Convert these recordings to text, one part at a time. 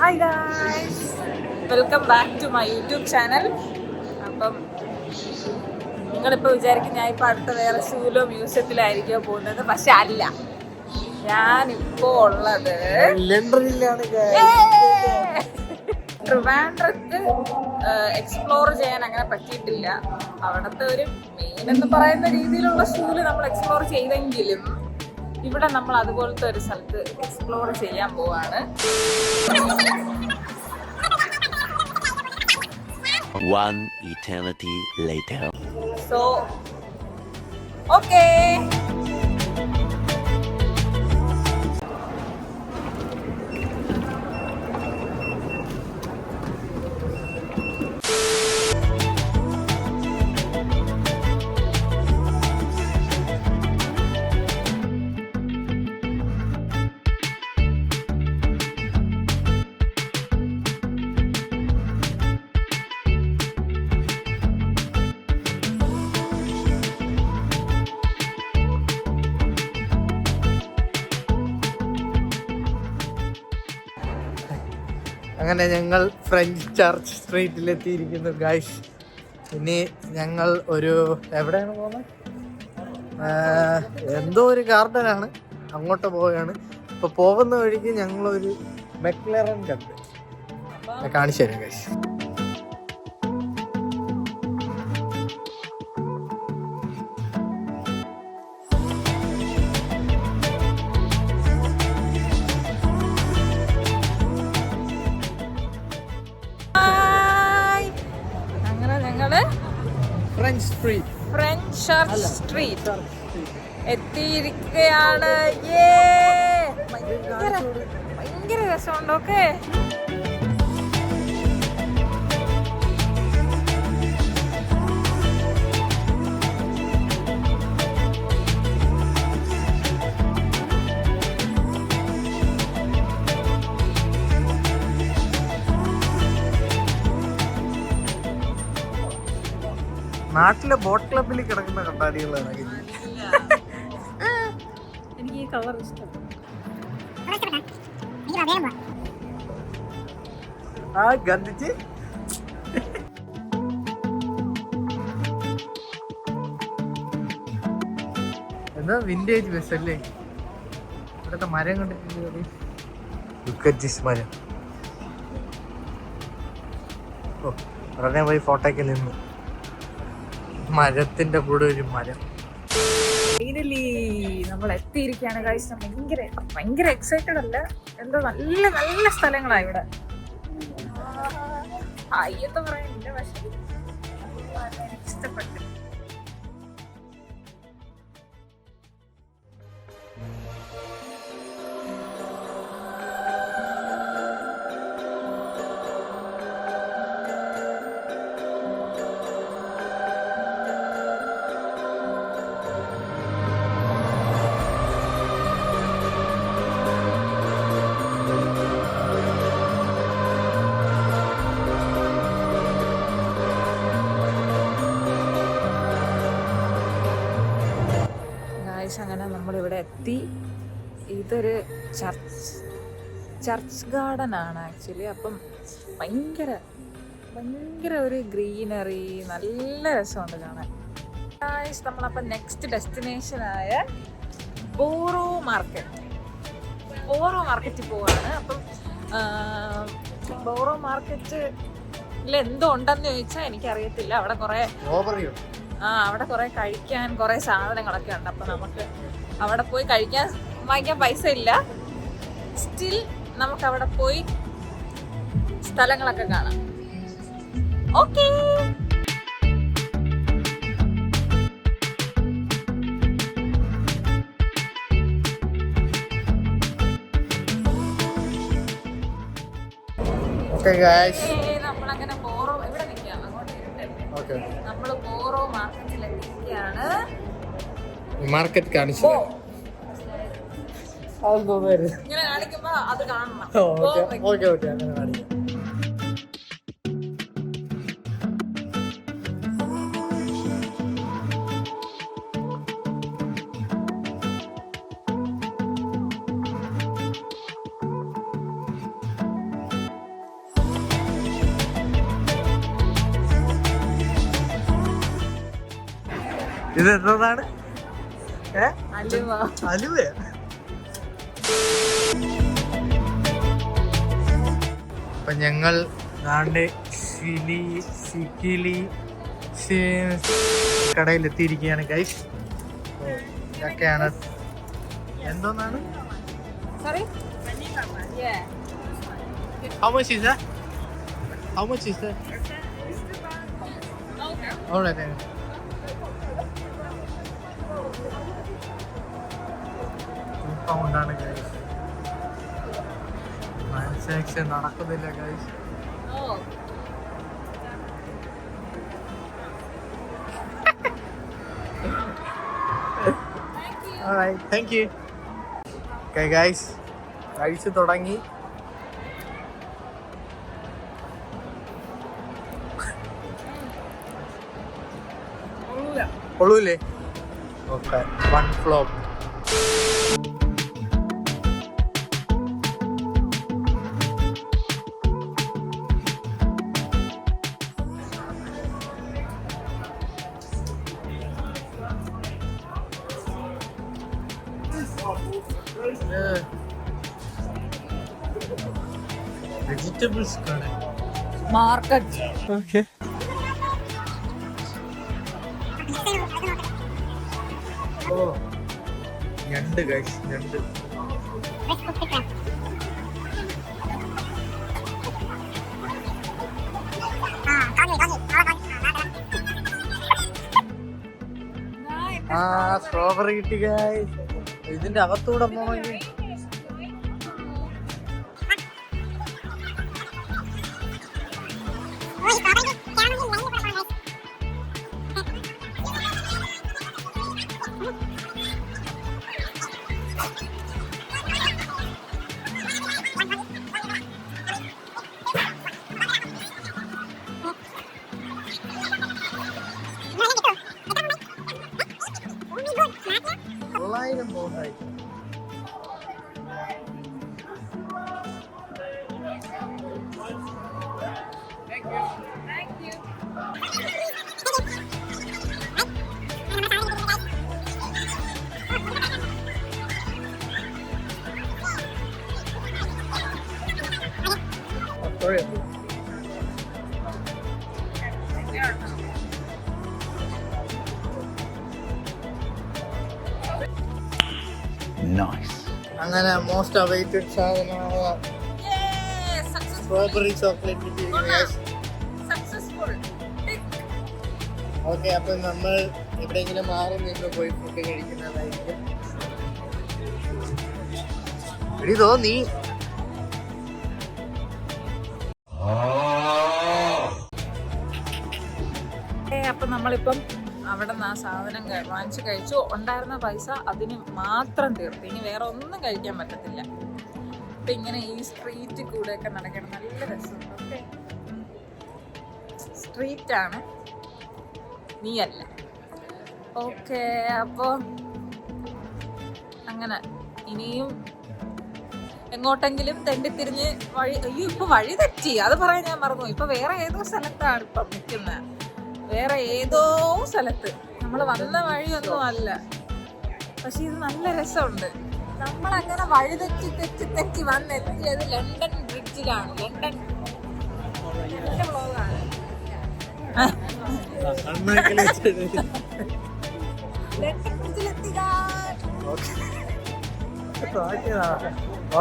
Hi guys, welcome back to my YouTube channel. അപ്പം നിങ്ങളിപ്പോൾ വിചാരിക്കും ഞാൻ ഇപ്പോൾ അടുത്ത വേറെ ഷൂലോ മ്യൂസിയത്തിലായിരിക്കുമോ പോകുന്നത്. പക്ഷെ അല്ല, ഞാനിപ്പോൾ ഉള്ളത് ട്രിവാൻഡ്രത്ത് എക്സ്പ്ലോർ ചെയ്യാൻ അങ്ങനെ പറ്റിയിട്ടില്ല. അവിടുത്തെ ഒരു മെയിൻ എന്ന് പറയുന്ന രീതിയിലുള്ള ഷൂല് നമ്മൾ എക്സ്പ്ലോർ ചെയ്തെങ്കിലും ഇവിടെ നമ്മൾ അതുപോലത്തെ ഒരു സ്ഥലത്ത് എക്സ്പ്ലോർ ചെയ്യാൻ പോവാണ്. One eternity later. So, okay. അങ്ങനെ ഞങ്ങൾ ഫ്രഞ്ച് ചർച്ച് സ്ട്രീറ്റിലെത്തിയിരിക്കുന്നു ഗൈസ്. ഇനി ഞങ്ങൾ ഒരു എവിടെയാണ് പോകുന്നത്? എന്തോ ഒരു ഗാർഡനാണ്, അങ്ങോട്ട് പോവുകയാണ്. ഇപ്പോൾ പോകുന്ന വഴിക്ക് ഞങ്ങളൊരു മെക്ലറൻ കണ്ട് കാണിച്ചു തരാം ഗൈസ്. ഫ്രഞ്ച് ചർച്ച് സ്ട്രീറ്റ് എത്തിയിരിക്കുകയാണ്. ഭയങ്കര രസമുണ്ട്. ഓക്കെ, നാട്ടിലെ ബോട്ട് ക്ലബിൽ കിടക്കുന്ന കണ്ടാടികളാണ്. എനിക്ക് ഈ കളർ ഇഷ്ടം. ആ ഗന്ധിച്ച് എന്താ വിന്റേജ് ബസ് അല്ലേ? ഇവിടുത്തെ മരം കണ്ടിട്ടില്ലേ? മരം. ഓ, ഉടനെ പോയി ഫോട്ടോയ്ക്ക് നിന്നു. മരത്തിന്റെ കൂടെ ഒരു മരം. ഫൈനലി നമ്മൾ എത്തിയിരിക്കുകയാണ് ഗൈസ്. ഭയങ്കര എക്സൈറ്റഡ് അല്ല, എന്തോ നല്ല നല്ല സ്ഥലങ്ങളാണ് ഇവിടെ. അയ്യത്തെ പറയാനില്ല, പക്ഷെ എനിക്ക് ഇഷ്ടപ്പെട്ടു. അങ്ങനെ നമ്മളിവിടെ എത്തി. ഇതൊരു ചർച്ച് ഗാർഡൻ ആണ് ആക്ച്വലി. അപ്പം ഭയങ്കര ഒരു ഗ്രീനറി, നല്ല രസമുണ്ട് കാണാൻ. നമ്മളപ്പം നെക്സ്റ്റ് ഡെസ്റ്റിനേഷനായ ബോറോ മാർക്കറ്റിൽ പോവാണ്. അപ്പം ബോറോ മാർക്കറ്റിൽ എന്തോ ഉണ്ടെന്ന് ചോദിച്ചാൽ എനിക്കറിയത്തില്ല. അവിടെ കുറെ കഴിക്കാൻ കുറെ സാധനങ്ങളൊക്കെ ഉണ്ട്. അപ്പൊ നമുക്ക് അവിടെ പോയി വാങ്ങിക്കാൻ പൈസ ഇല്ല. സ്റ്റിൽ നമുക്ക് അവിടെ പോയി സ്ഥലങ്ങളൊക്കെ കാണാം. ഓക്കേ, നമ്മളങ്ങനെ ഇവിടെ നിൽക്കാം. അങ്ങോട്ട് നമ്മള് ബോറോ മാർക്കറ്റിലെത്തിയിരിക്കുകയാണ്. മാർക്കറ്റ് കാണിച്ചു ഇങ്ങനെ കാണിക്കുമ്പോ അത് കാണണം. അങ്ങനെ കാണിക്കാം. ഇത് എന്താണ്? അലുവ. അലുവ. അപ്പൊ ഞങ്ങൾ കടയിൽ എത്തിയിരിക്കുകയാണ് ഗൈസ്. ഇതൊക്കെയാണ് എന്തോന്നാണ്. How much is that? How much is that? Alright. ാണ് ഗൈസ്. ട്രാൻസാക്ഷൻ നടക്കുന്നില്ല guys. Alright, thank you. Okay guys, കഴിച്ചു തുടങ്ങി. കൊള്ളൂലേ? Okay, 1 flop. Vegetables market. Okay. ഓ, ഞണ്ട് ഗൈസ്, ഞണ്ട്. സ്ട്രോബെറി കിട്ടി ഗൈസ്. ഇതിന്റെ അകത്തൂടെ പോണെങ്കിൽ പോകുന്നത്. അങ്ങനെ മോസ്റ്റ് അവൈറ്റഡ് സാധനമായ സ്ട്രോബെറി ചോക്ലേറ്റ് കിട്ടിയിരിക്കുന്നു. ഓക്കെ, അപ്പൊ നമ്മൾ എവിടെയെങ്കിലും മാറി നിന്ന് പോയി ഫുഡ് കഴിക്കുന്നതായിരിക്കും. എടി തോന്നി. അപ്പൊ നമ്മളിപ്പം അവിടെ നിന്ന് ആ സാധനം വാങ്ങിച്ച് കഴിച്ചു. ഉണ്ടായിരുന്ന പൈസ അതിന് മാത്രം തീർത്ത്. ഇനി വേറെ ഒന്നും കഴിക്കാൻ പറ്റത്തില്ല. അപ്പൊ ഇങ്ങനെ ഈ സ്ട്രീറ്റ് കൂടെയൊക്കെ നടക്കണം. നല്ല രസമുണ്ട്. ഓക്കെ, സ്ട്രീറ്റാണ്, നീയല്ല. ഓക്കെ, അപ്പോൾ അങ്ങനെ ഇനിയും എങ്ങോട്ടെങ്കിലും തെണ്ടിത്തിരിഞ്ഞ് വഴി. അയ്യോ, ഇപ്പൊ വഴി തെറ്റി, അത് പറയാൻ ഞാൻ മറന്നു. ഇപ്പൊ വേറെ ഏതോ സ്ഥലത്താണ് ഇപ്പം നിൽക്കുന്നത്. വേറെ ഏതോ സ്ഥലത്ത്. നമ്മൾ വന്ന വഴിയൊന്നും അല്ല, പക്ഷെ ഇത് നല്ല രസമുണ്ട്. നമ്മളങ്ങനെ വഴി തെറ്റി വന്നെത്തിയത് ലണ്ടൻ ബ്രിഡ്ജിലാണ്. ലണ്ടൻ വ്ളോഗാണ്.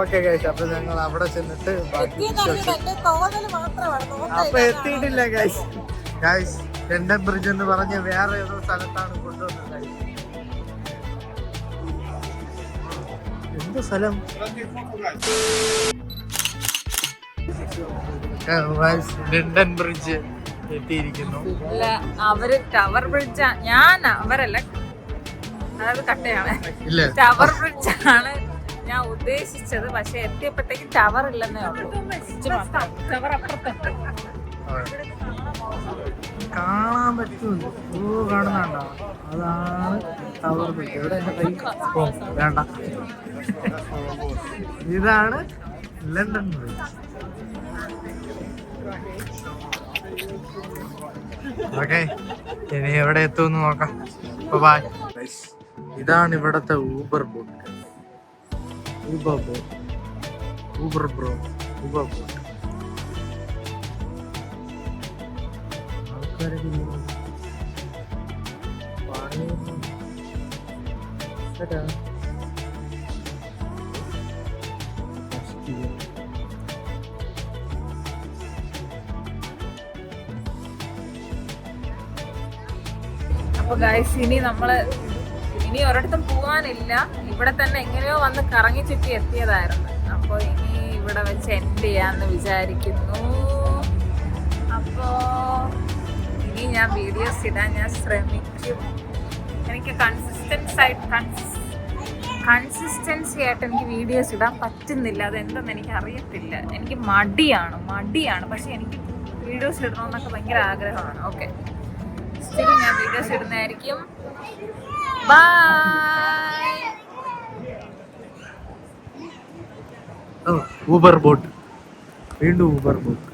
ഓക്കെ ഗൈസ്, അപ്പൊ ഞങ്ങൾ അവിടെ ചെന്നിട്ട് അപ്പൊ എത്തിയിട്ടില്ല ഗൈസ്. ഗൈസ്, ലണ്ടൻ ബ്രിഡ്ജ് എന്ന് പറഞ്ഞ് വേറെ ഏതോ സ്ഥലത്താണ് കൊണ്ടുവന്നത്. എന്ത് സ്ഥലം? ലണ്ടൻ ബ്രിഡ്ജ് എത്തിയിരിക്കുന്നു. അവര് ടവർ ബ്രിഡ്ജാ. അവരല്ല, അതായത് കട്ടയാണ്. ടവർ ബ്രിഡ്ജാണ് ഞാൻ ഉദ്ദേശിച്ചത്. പക്ഷെ എത്തിയപ്പോഴത്തേക്കും ടവർ ഇല്ലെന്നേ ഉള്ളൂ. ടവർ അപ്പുറത്തുണ്ട്. കാണാൻ പറ്റുമോ? കാണുന്നുണ്ടോ? അതാണ് ടവർ ബ്രിഡ്ജ്. ഇവിടെ എന്റെ കൈ വേണ്ട. ഇതാണ് ലണ്ടൻ ബ്രിഡ്ജ്. ഓക്കെ, ഇനി എവിടെ എത്തുമെന്ന് നോക്കാം. ബൈ. ഇതാണ് ഇവിടത്തെ Uber boat. Uber boat, Uber bro, Uber boat. ആൾക്കാരൊക്കെ അപ്പൊ ഗൈസ് ഇനി ഒരിടത്തും പോവാനില്ല. ഇവിടെ തന്നെ എങ്ങനെയോ വന്ന് കറങ്ങി ചുറ്റി എത്തിയതായിരുന്നു. അപ്പോൾ ഇനി ഇവിടെ വെച്ച് എൻഡ് ചെയ്യാന്ന് വിചാരിക്കുന്നു. അപ്പോ ഇനി ഞാൻ വീഡിയോസ് ഇടാൻ ഞാൻ ശ്രമിക്കും. എനിക്ക് കൺസിസ്റ്റൻസി ആയിട്ട് എനിക്ക് വീഡിയോസ് ഇടാൻ പറ്റുന്നില്ല. അതെന്തെന്ന് എനിക്ക് അറിയത്തില്ല. എനിക്ക് മടിയാണ്. പക്ഷെ എനിക്ക് വീഡിയോസ് ഇടണമെന്നൊക്കെ ഭയങ്കര ആഗ്രഹമാണ്. ഓക്കെ, സ്റ്റിൽ ഞാൻ വീഡിയോസ് ഇടുന്നതായിരിക്കും. ബൈ. ഊബർ ബോട്ട്, വീണ്ടും ഊബർ ബോട്ട്.